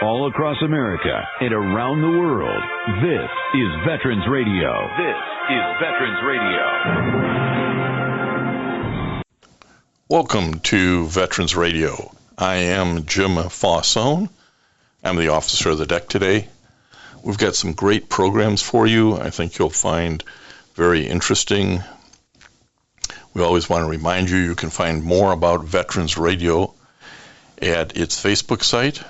all across America and around the world. This is Veterans Radio. This is Veterans Radio. Welcome to Veterans Radio. I am Jim Fausone. I'm the officer of the deck today. We've got some great programs for you. I think you'll find very interesting. We always want to remind you can find more about Veterans Radio at its Facebook site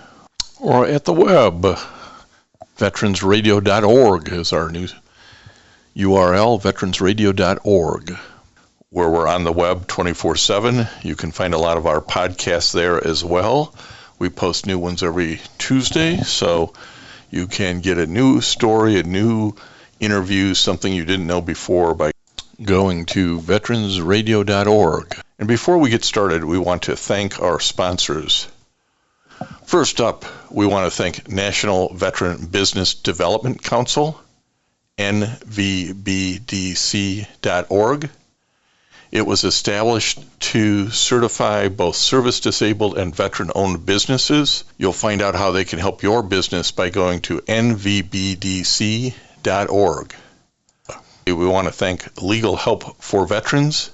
or at the web. Veteransradio.org is our new URL, veteransradio.org, where we're on the web 24/7. You can find a lot of our podcasts there as well. We post new ones every Tuesday, so you can get a new story, a new interview, something you didn't know before by going to veteransradio.org. And before we get started, we want to thank our sponsors. First up, we want to thank National Veteran Business Development Council, nvbdc.org. It was established to certify both service-disabled and veteran-owned businesses. You'll find out how they can help your business by going to nvbdc.org. We want to thank Legal Help for Veterans.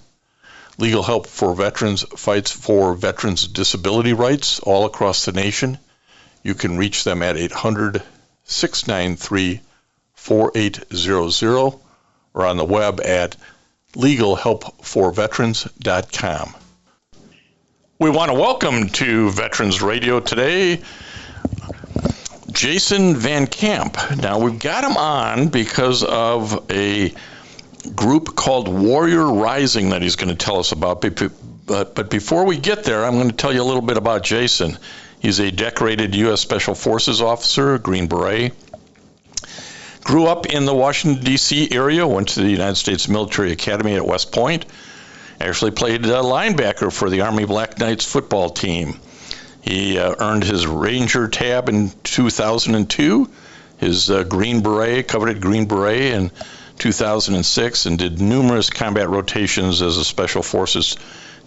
Legal Help for Veterans fights for veterans' disability rights all across the nation. You can reach them at 800-693-4800 or on the web at legalhelpforveterans.com. We want to welcome to Veterans Radio today Jason Van Camp. Now, we've got him on because of a group called Warrior Rising that he's going to tell us about. But before we get there, I'm going to tell you a little bit about Jason. He's a decorated U.S. Special Forces officer, Green Beret. Grew up in the Washington, D.C. area, went to the United States Military Academy at West Point. Actually played linebacker for the Army Black Knights football team. He earned his Ranger tab in 2002, his Green Beret, coveted Green Beret in 2006, and did numerous combat rotations as a Special Forces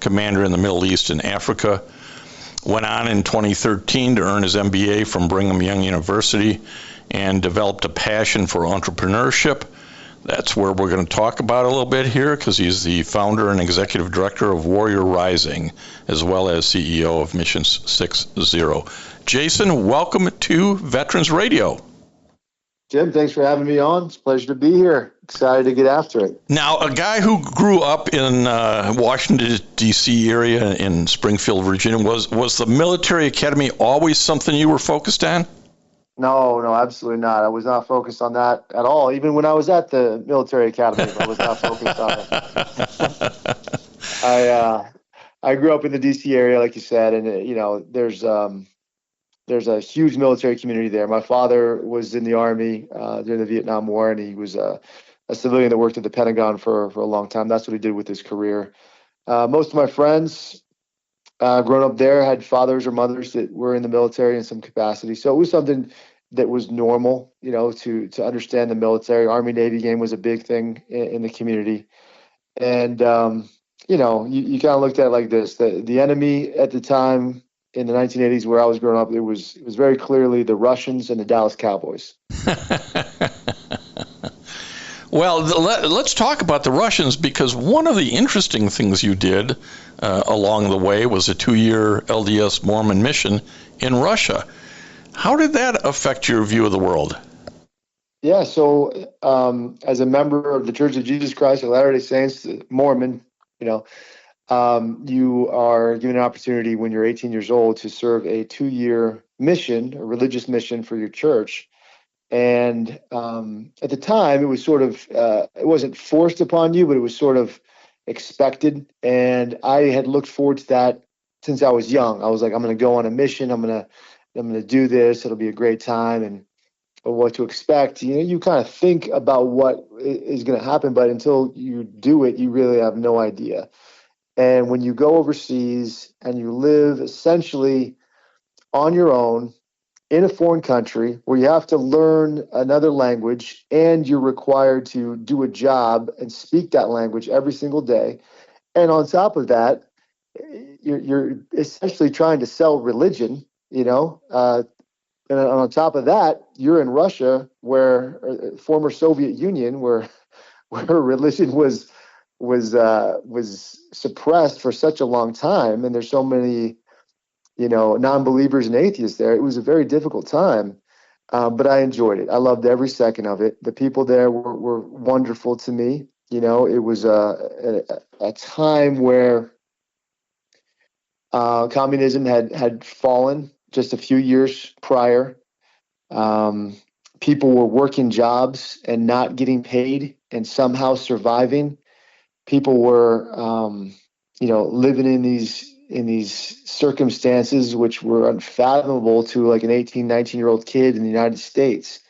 commander in the Middle East and Africa. Went on in 2013 to earn his MBA from Brigham Young University and developed a passion for entrepreneurship. That's where we're going to talk about a little bit here, because he's the founder and executive director of Warrior Rising, as well as CEO of Mission 60. Jason, welcome to Veterans Radio. Jim, thanks for having me on. It's a pleasure to be here. Excited to get after it. Now, a guy who grew up in Washington, D.C. area in Springfield, Virginia, was the military academy always something you were focused on? No, absolutely not. I was not focused on that at all. Even when I was at the military academy, I was not focused on it. I grew up in the D.C. area, like you said, and there's a huge military community there. My father was in the Army during the Vietnam War, and he was a civilian that worked at the Pentagon for a long time. That's what he did with his career. Most of my friends growing up there had fathers or mothers that were in the military in some capacity. So it was something that was normal, to understand the military. Army Navy game was a big thing in the community. And, you kind of looked at it like this. The enemy at the time in the 1980s where I was growing up, it was very clearly the Russians and the Dallas Cowboys. Well, let's talk about the Russians, because one of the interesting things you did along the way was a 2-year LDS Mormon mission in Russia. How did that affect your view of the world? Yeah, so as a member of the Church of Jesus Christ of Latter-day Saints, Mormon, you are given an opportunity when you're 18 years old to serve a 2-year mission, a religious mission for your church. And at the time, it was sort of, it wasn't forced upon you, but it was sort of expected. And I had looked forward to that since I was young. I was like, I'm going to go on a mission. I'm going to do this. It'll be a great time. And what to expect. You kind of think about what is going to happen, but until you do it, you really have no idea. And when you go overseas and you live essentially on your own in a foreign country where you have to learn another language and you're required to do a job and speak that language every single day. And on top of that, you're essentially trying to sell religion, And on top of that, you're in Russia, where former Soviet Union, where religion was suppressed for such a long time, and there's so many, non-believers and atheists there. It was a very difficult time, but I enjoyed it. I loved every second of it. The people there were wonderful to me. It was a time where communism had fallen just a few years prior. People were working jobs and not getting paid and somehow surviving. People were, living in these circumstances which were unfathomable to like an 18, 19-year-old kid in the United States.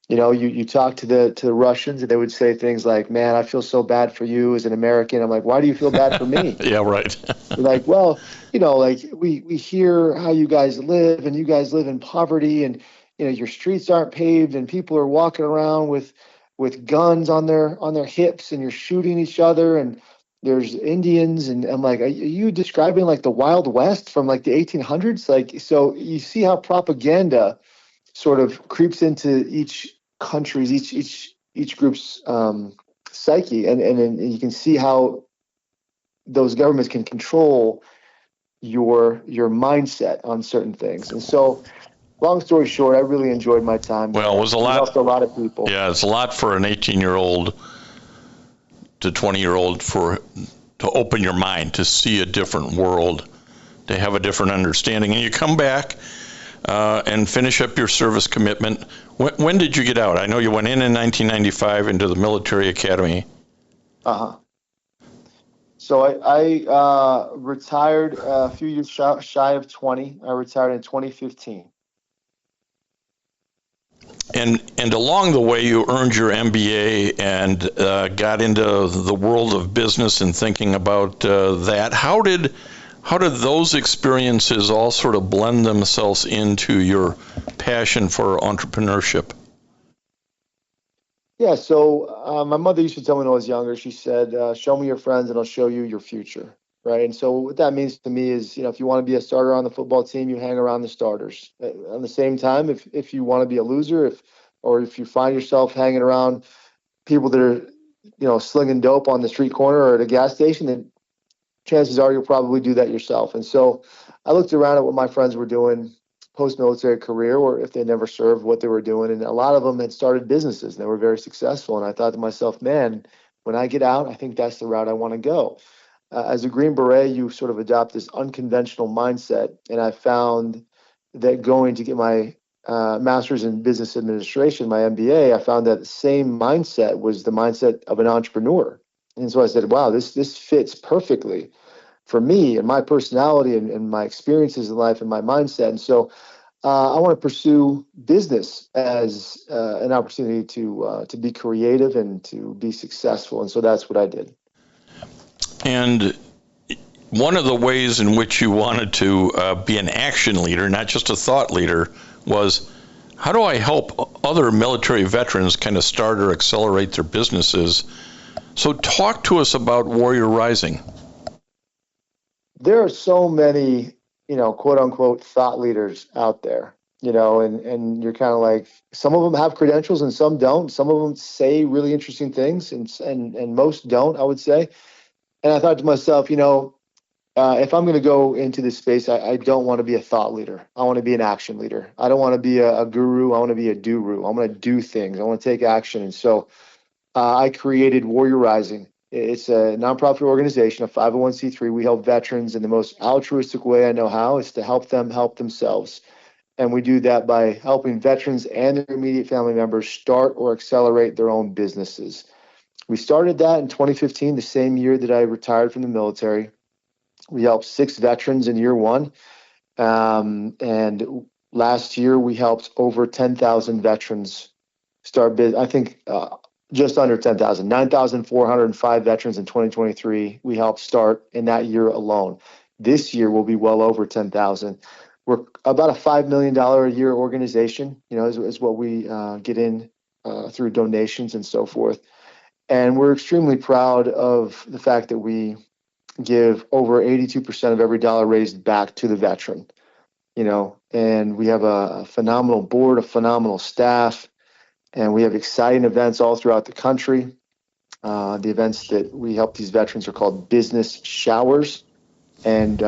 You talk to the Russians, and they would say things like, "Man, I feel so bad for you as an American." I'm like, "Why do you feel bad for me?" Yeah, right. They're like, "Well, like we hear how you guys live, and you guys live in poverty, and your streets aren't paved, and people are walking around with guns on their hips, and you're shooting each other, and there's Indians." And I'm like, "Are you describing like the Wild West from like the 1800s?" Like, so you see how propaganda sort of creeps into each country's, each group's psyche, and you can see how those governments can control your mindset on certain things. And so, long story short, I really enjoyed my time there. Well, it was a lot. Helped a lot of people. Yeah, it's a lot for an 18-year-old to 20-year-old to open your mind, to see a different world, to have a different understanding. And you come back and finish up your service commitment. When did you get out? I know you went in 1995 into the military academy. Uh-huh. So I retired a few years shy of 20. I retired in 2015. And along the way, you earned your MBA and got into the world of business and thinking about that. How did those experiences all sort of blend themselves into your passion for entrepreneurship? Yeah, so my mother used to tell me when I was younger, she said, "Show me your friends and I'll show you your future." Right. And so what that means to me is, if you want to be a starter on the football team, you hang around the starters. At the same time, if you want to be a loser, if you find yourself hanging around people that are, slinging dope on the street corner or at a gas station, then chances are you'll probably do that yourself. And so I looked around at what my friends were doing post-military career, or if they never served, what they were doing. And a lot of them had started businesses and they were very successful. And I thought to myself, man, when I get out, I think that's the route I want to go. As a Green Beret, you sort of adopt this unconventional mindset. And I found that going to get my master's in business administration, my MBA, I found that the same mindset was the mindset of an entrepreneur. And so I said, wow, this fits perfectly for me and my personality and my experiences in life and my mindset. And so I want to pursue business as an opportunity to be creative and to be successful. And so that's what I did. And one of the ways in which you wanted to be an action leader, not just a thought leader, was, how do I help other military veterans kind of start or accelerate their businesses? So talk to us about Warrior Rising. There are so many, quote unquote thought leaders out there, and you're kind of like, some of them have credentials and some don't. Some of them say really interesting things and most don't, I would say. And I thought to myself, if I'm going to go into this space, I don't want to be a thought leader. I want to be an action leader. I don't want to be a guru. I want to be a do-ru. I'm going to do things. I want to take action. And so I created Warrior Rising. It's a nonprofit organization, a 501c3. We help veterans in the most altruistic way I know how, is to help them help themselves. And we do that by helping veterans and their immediate family members start or accelerate their own businesses. We started that in 2015, the same year that I retired from the military. We helped 6 veterans in year one. And last year, we helped over 10,000 veterans start business. I think just under 10,000, 9,405 veterans in 2023 we helped start in that year alone. This year will be well over 10,000. We're about a $5 million a year organization, is what we get in through donations and so forth. And we're extremely proud of the fact that we give over 82% of every dollar raised back to the veteran. and we have a phenomenal board, a phenomenal staff, and we have exciting events all throughout the country. The events that we help these veterans are called business showers, and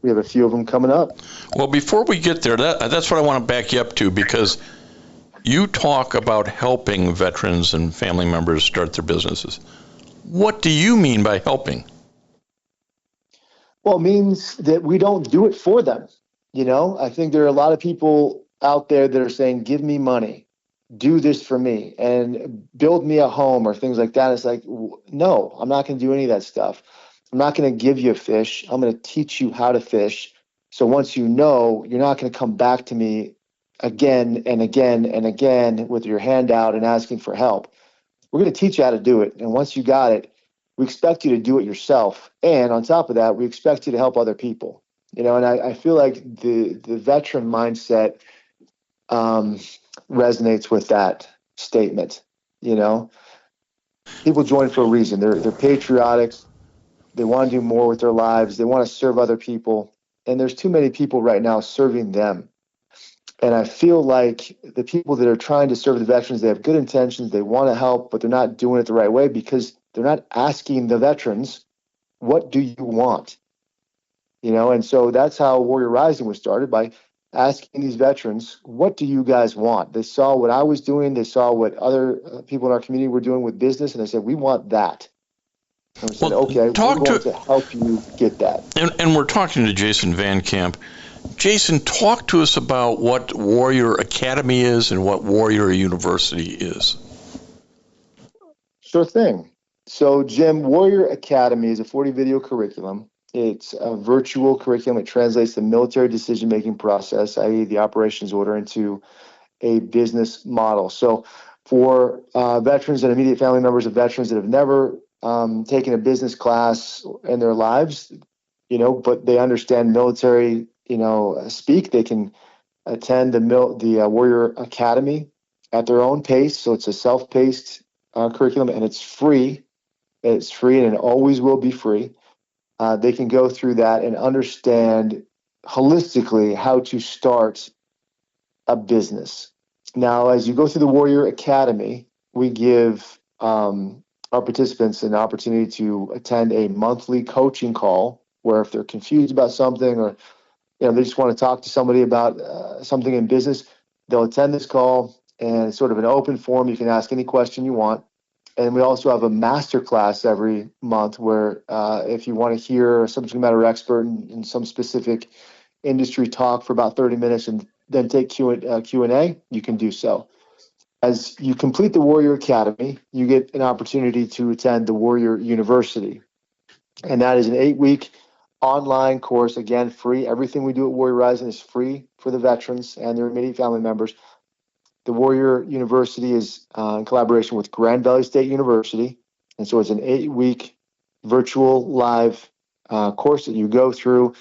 we have a few of them coming up. Well, before we get there, that's what I want to back you up to, because you talk about helping veterans and family members start their businesses. What do you mean by helping? Well, it means that we don't do it for them. I think there are a lot of people out there that are saying, give me money, do this for me, and build me a home or things like that. It's like, no, I'm not going to do any of that stuff. I'm not going to give you a fish. I'm going to teach you how to fish. So once you know, you're not going to come back to me again and again and again with your hand out and asking for help. We're going to teach you how to do it. And once you got it, we expect you to do it yourself. And on top of that, we expect you to help other people. And I feel like the veteran mindset resonates with that statement. People join for a reason. They're patriotic. They want to do more with their lives. They want to serve other people. And there's too many people right now serving them. And I feel like the people that are trying to serve the veterans, they have good intentions. They want to help, but they're not doing it the right way because they're not asking the veterans, what do you want? And so that's how Warrior Rising was started, by asking these veterans, what do you guys want? They saw what I was doing. They saw what other people in our community were doing with business. And they said, we want that. And we said, okay, we're going to help you get that. And we're talking to Jason Van Camp. Jason, talk to us about what Warrior Academy is and what Warrior University is. Sure thing. So, Jim, Warrior Academy is a 40-video curriculum. It's a virtual curriculum. It translates the military decision-making process, i.e. the operations order, into a business model. So for veterans and immediate family members of veterans that have never taken a business class in their lives, but they understand military, speak, they can attend the Warrior Academy at their own pace. So it's a self-paced curriculum, and it's free. It's free, and it always will be free. They can go through that and understand holistically how to start a business. Now, as you go through the Warrior Academy, we give our participants an opportunity to attend a monthly coaching call, where if they're confused about something, or they just want to talk to somebody about something in business, they'll attend this call, and it's sort of an open forum. You can ask any question you want. And we also have a master class every month where if you want to hear a subject matter expert in some specific industry talk for about 30 minutes and then take Q&A, you can do so. As you complete the Warrior Academy, you get an opportunity to attend the Warrior University. And that is an 8-week online course, again, free. Everything we do at Warrior Rising is free for the veterans and their immediate family members. The Warrior University is in collaboration with Grand Valley State University. And so it's an 8-week virtual live course that you go through.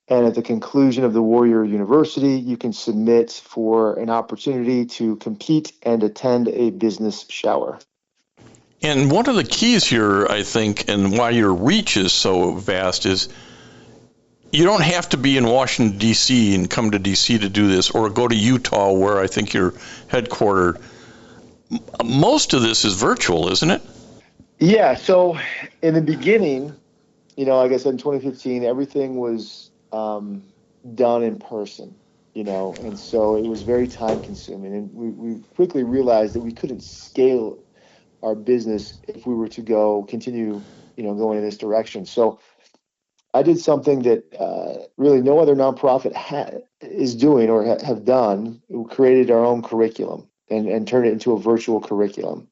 And at the conclusion of the Warrior University, you can submit for an opportunity to compete and attend a business shower. And one of the keys here, I think, and why your reach is so vast, is you don't have to be in Washington, D.C. and come to D.C. to do this, or go to Utah, where I think you're headquartered. Most of this is virtual, isn't it? Yeah. So in the beginning, like I said, in 2015, everything was done in person, and so it was very time consuming. And we quickly realized that we couldn't scale our business if we were to continue going in this direction. So I did something that really no other nonprofit is doing or have done. We created our own curriculum and turned it into a virtual curriculum.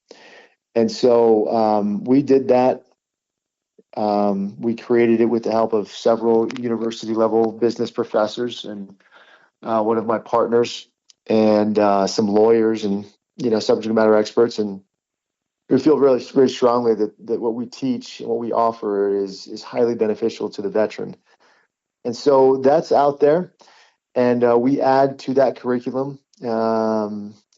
And so we did that. We created it with the help of several university-level business professors and one of my partners and some lawyers and subject matter experts. And we feel really very strongly that what we teach and what we offer is highly beneficial to the veteran. And so that's out there, and we add to that curriculum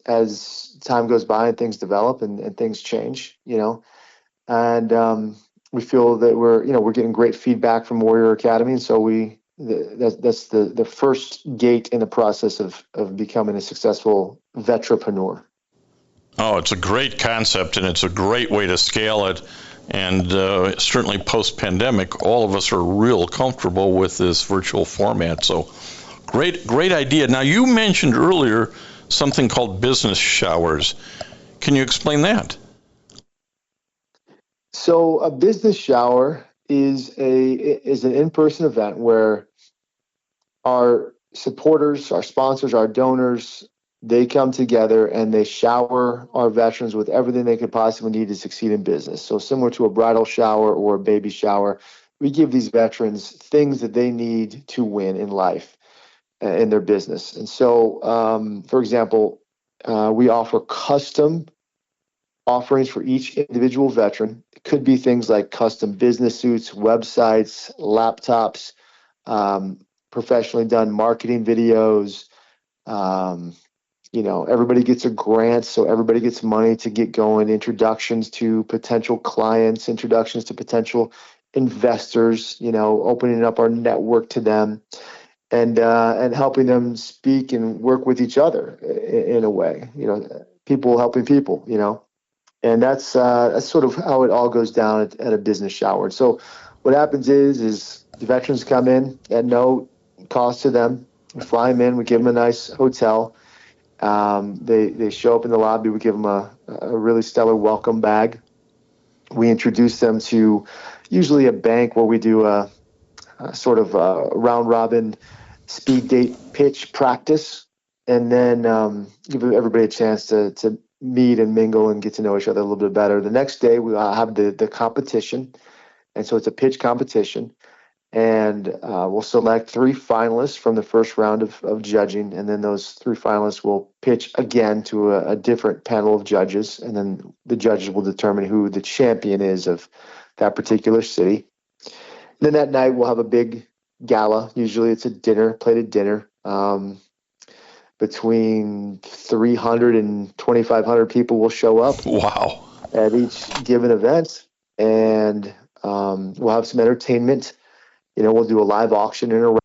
as time goes by and things develop and things change, and we feel that we're getting great feedback from Warrior Academy, and so we that's the first gate in the process of becoming a successful vetrepreneur. Oh, it's a great concept, and it's a great way to scale it. And certainly post-pandemic, all of us are real comfortable with this virtual format. So great idea. Now, you mentioned earlier something called business showers. Can you explain that? So a business shower is an in-person event where our supporters, our sponsors, our donors, they come together and they shower our veterans with everything they could possibly need to succeed in business. So similar to a bridal shower or a baby shower, we give these veterans things that they need to win in life, in their business. And so, for example, we offer custom offerings for each individual veteran. It could be things like custom business suits, websites, laptops, professionally done marketing videos. Everybody gets a grant, so everybody gets money to get going. Introductions to potential clients, introductions to potential investors. Opening up our network to them, and helping them speak and work with each other in a way. People helping people. And that's sort of how it all goes down at a business shower. So what happens is the veterans come in at no cost to them. We fly them in. We give them a nice hotel. They show up in the lobby. We give them a really stellar welcome bag. We introduce them to usually a bank where we do a sort of round robin speed date pitch practice, and then give everybody a chance to meet and mingle and get to know each other a little bit better. The next day we have the competition, and so it's a pitch competition. And we'll select 3 finalists from the first round of judging, and then those 3 finalists will pitch again to a different panel of judges, and then the judges will determine who the champion is of that particular city. And then that night we'll have a big gala. Usually it's a plated dinner. Between 300 and 2,500 people will show up. Wow. At each given event, and we'll have some entertainment. We'll do a live auction in a.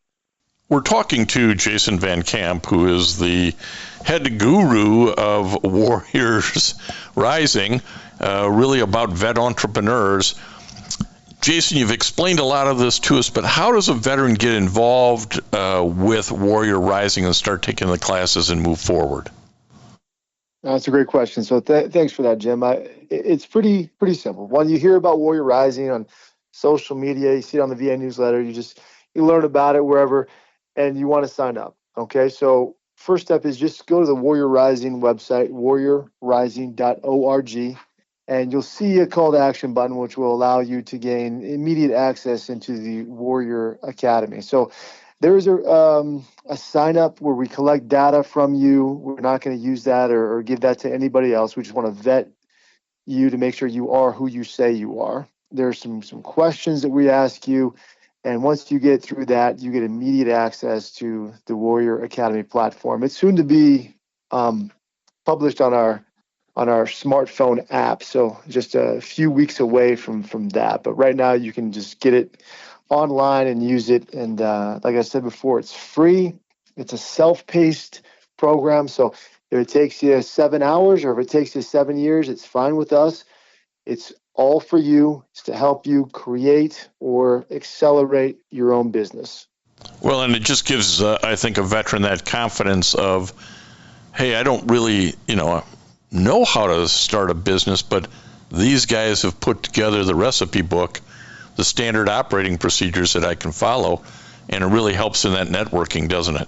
We're talking to Jason Van Camp, who is the head guru of Warriors Rising, really about vet entrepreneurs. Jason, you've explained a lot of this to us, but how does a veteran get involved with Warrior Rising and start taking the classes and move forward? That's a great question. So thanks for that, Jim. It's pretty simple. One, you hear about Warrior Rising on social media, you see it on the VA newsletter, you learn about it wherever, and you want to sign up. Okay, so first step is just go to the Warrior Rising website, warriorrising.org, and you'll see a call to action button, which will allow you to gain immediate access into the Warrior Academy. So there is a sign up where we collect data from you. We're not going to use that or give that to anybody else. We just want to vet you to make sure you are who you say you are. There's some questions that we ask you, and once you get through that, you get immediate access to the Warrior Academy platform. It's soon to be published on our smartphone app, so just a few weeks away from that. But right now, you can just get it online and use it. And like I said before, it's free. It's a self-paced program, so if it takes you 7 hours or if it takes you 7 years, it's fine with us. It's all for you. It's to help you create or accelerate your own business. Well, and it just gives, I think, a veteran that confidence of, hey, I don't really, know how to start a business, but these guys have put together the recipe book, the standard operating procedures that I can follow, and it really helps in that networking, doesn't it?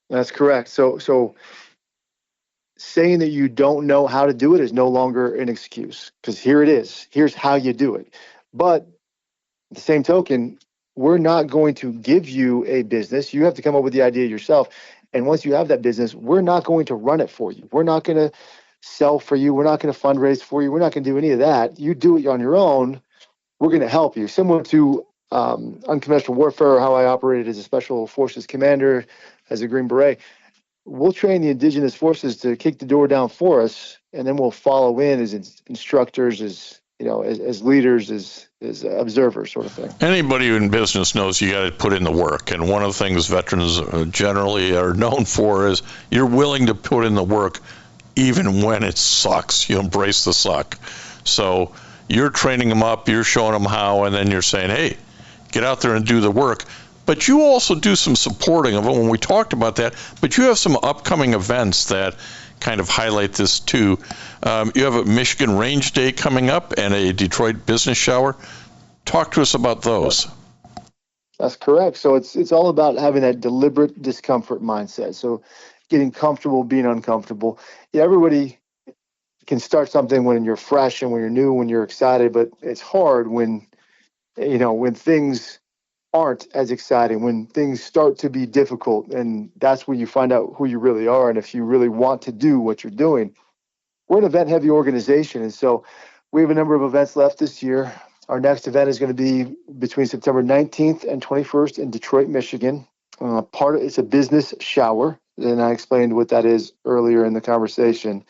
That's correct. So saying that you don't know how to do it is no longer an excuse, because here it is. Here's how you do it. But at the same token, we're not going to give you a business. You have to come up with the idea yourself. And once you have that business, we're not going to run it for you. We're not going to sell for you. We're not going to fundraise for you. We're not going to do any of that. You do it on your own. We're going to help you. Similar to unconventional warfare, how I operated as a special forces commander, as a Green Beret. We'll train the indigenous forces to kick the door down for us, and then we'll follow in as instructors, as as leaders, as observers, sort of thing. Anybody in business knows you got to put in the work, and one of the things veterans generally are known for is you're willing to put in the work even when it sucks. You embrace the suck. So you're training them up, you're showing them how, and then you're saying, hey, get out there and do the work. But you also do some supporting of it when we talked about that, but you have some upcoming events that kind of highlight this too. You have a Michigan Range Day coming up and a Detroit Business Shower. Talk to us about those. That's correct. So it's all about having that deliberate discomfort mindset. So getting comfortable being uncomfortable. Yeah, everybody can start something when you're fresh and when you're new, when you're excited, but it's hard when things aren't as exciting, when things start to be difficult, and that's when you find out who you really are and if you really want to do what you're doing. We're an event-heavy organization, and so we have a number of events left this year. Our next event is going to be between September 19th and 21st in Detroit, Michigan. It's a business shower, and I explained what that is earlier in the conversation.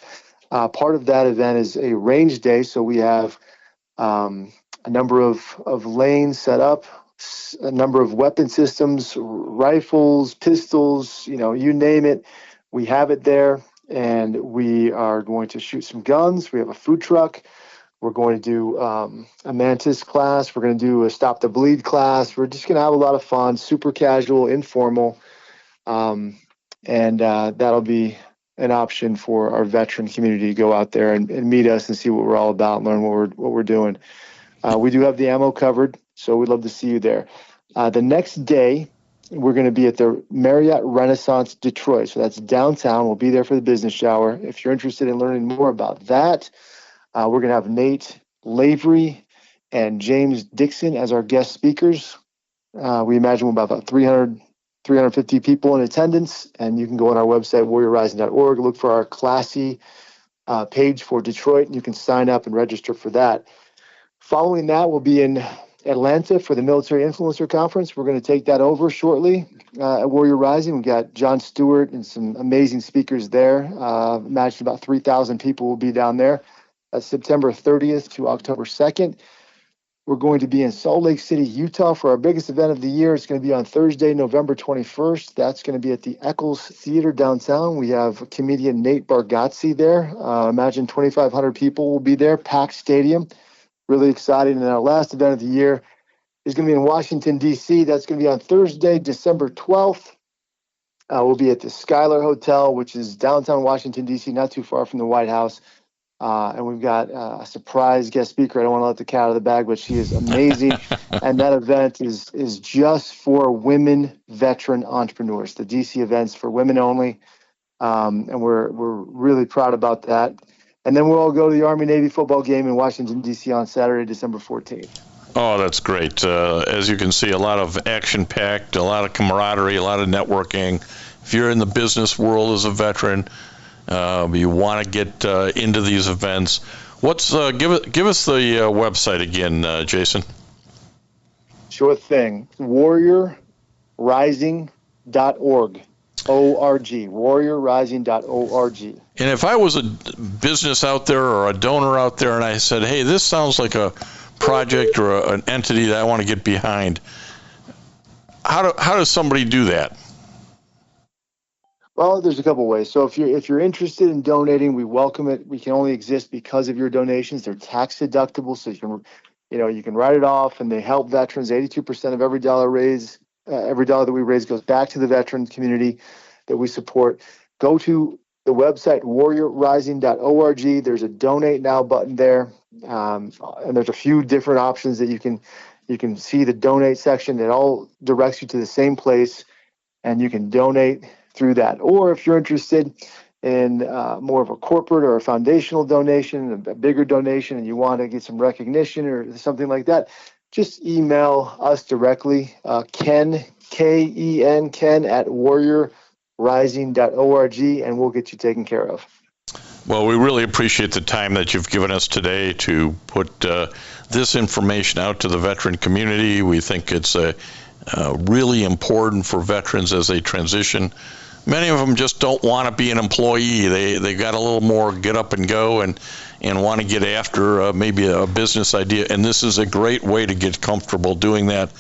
Part of that event is a range day, so we have a number of lanes set up, a number of weapon systems, rifles, pistols, you name it, we have it there. And we are going to shoot some guns. We have a food truck. We're going to do a Mantis class. We're going to do a Stop the Bleed class. We're just going to have a lot of fun, super casual, informal. And that'll be an option for our veteran community to go out there and meet us and see what we're all about, learn what we're doing. We do have the ammo covered, so we'd love to see you there. The next day, we're going to be at the Marriott Renaissance Detroit. So that's downtown. We'll be there for the business shower. If you're interested in learning more about that, we're going to have Nate Lavery and James Dixon as our guest speakers. We imagine we'll have about 350 people in attendance, and you can go on our website, warriorrising.org, look for our classy page for Detroit, and you can sign up and register for that. Following that, we'll be in Atlanta for the Military Influencer Conference. We're going to take that over shortly at Warrior Rising. We've got John Stewart and some amazing speakers there. Imagine about 3,000 people will be down there. That's September 30th to October 2nd. We're going to be in Salt Lake City, Utah for our biggest event of the year. It's going to be on Thursday, November 21st. That's going to be at the Eccles Theater downtown. We have comedian Nate Bargatze there. Imagine 2,500 people will be there, packed stadium. Really exciting. And our last event of the year is going to be in Washington, D.C. That's going to be on Thursday, December 12th. We'll be at the Skylar Hotel, which is downtown Washington, D.C., not too far from the White House. And we've got a surprise guest speaker. I don't want to let the cat out of the bag, but she is amazing. And that event is just for women veteran entrepreneurs. The D.C. event's for women only. And we're really proud about that. And then we'll all go to the Army-Navy football game in Washington, D.C. on Saturday, December 14th. Oh, that's great. As you can see, a lot of action-packed, a lot of camaraderie, a lot of networking. If you're in the business world as a veteran, you want to get into these events. Give us the website again, Jason. Sure thing. warriorrising.org. O-R-G, warriorrising.org. And if I was a business out there or a donor out there and I said, hey, this sounds like a project or an entity that I want to get behind, how does somebody do that? Well, there's a couple ways. So if you're interested in donating, we welcome it. We can only exist because of your donations. They're tax deductible, so you can write it off, and they help veterans. 82% of every dollar that we raise goes back to the veteran community that we support. Go to the website, warriorrising.org. There's a donate now button there. And there's a few different options that you can see the donate section. It all directs you to the same place, and you can donate through that. Or if you're interested in more of a corporate or a foundational donation, a bigger donation, and you want to get some recognition or something like that, just email us directly, Ken, K-E-N, Ken at warriorrising.org, and we'll get you taken care of. Well, we really appreciate the time that you've given us today to put this information out to the veteran community. We think it's really important for veterans as they transition Many of them just don't want to be an employee. They got a little more get up and go and want to get after maybe a business idea. And this is a great way to get comfortable doing that.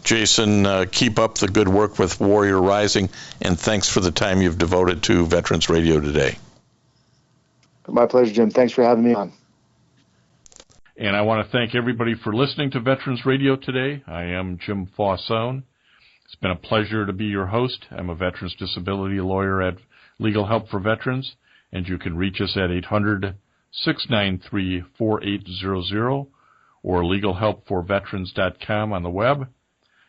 Jason, keep up the good work with Warrior Rising, and thanks for the time you've devoted to Veterans Radio today. My pleasure, Jim. Thanks for having me on. And I want to thank everybody for listening to Veterans Radio today. I am Jim Fausone. It's been a pleasure to be your host. I'm a veterans disability lawyer at Legal Help for Veterans, and you can reach us at 800-693-4800 or legalhelpforveterans.com on the web.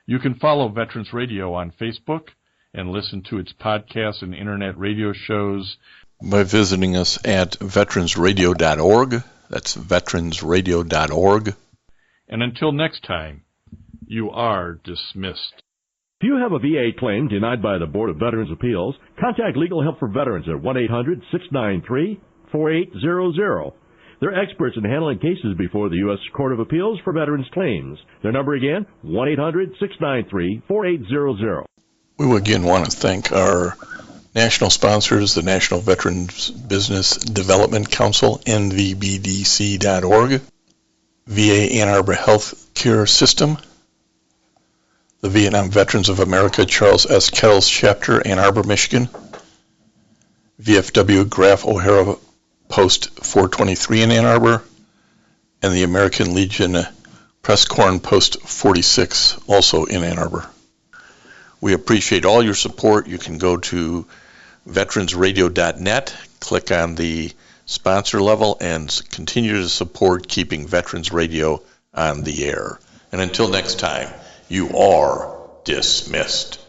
You can follow Veterans Radio on Facebook and listen to its podcasts and internet radio shows by visiting us at veteransradio.org. That's veteransradio.org. And until next time, you are dismissed. If you have a VA claim denied by the Board of Veterans' Appeals, contact Legal Help for Veterans at 1-800-693-4800. They're experts in handling cases before the U.S. Court of Appeals for Veterans Claims. Their number again, 1-800-693-4800. We again want to thank our national sponsors, the National Veterans Business Development Council, NVBDC.org, VA Ann Arbor Health Care System, the Vietnam Veterans of America Charles S. Kettles Chapter, Ann Arbor, Michigan, VFW Graf O'Hara Post 423 in Ann Arbor, and the American Legion Press Corn Post 46, also in Ann Arbor. We appreciate all your support. You can go to veteransradio.net, click on the sponsor level, and continue to support keeping Veterans Radio on the air. And until next time, you are dismissed.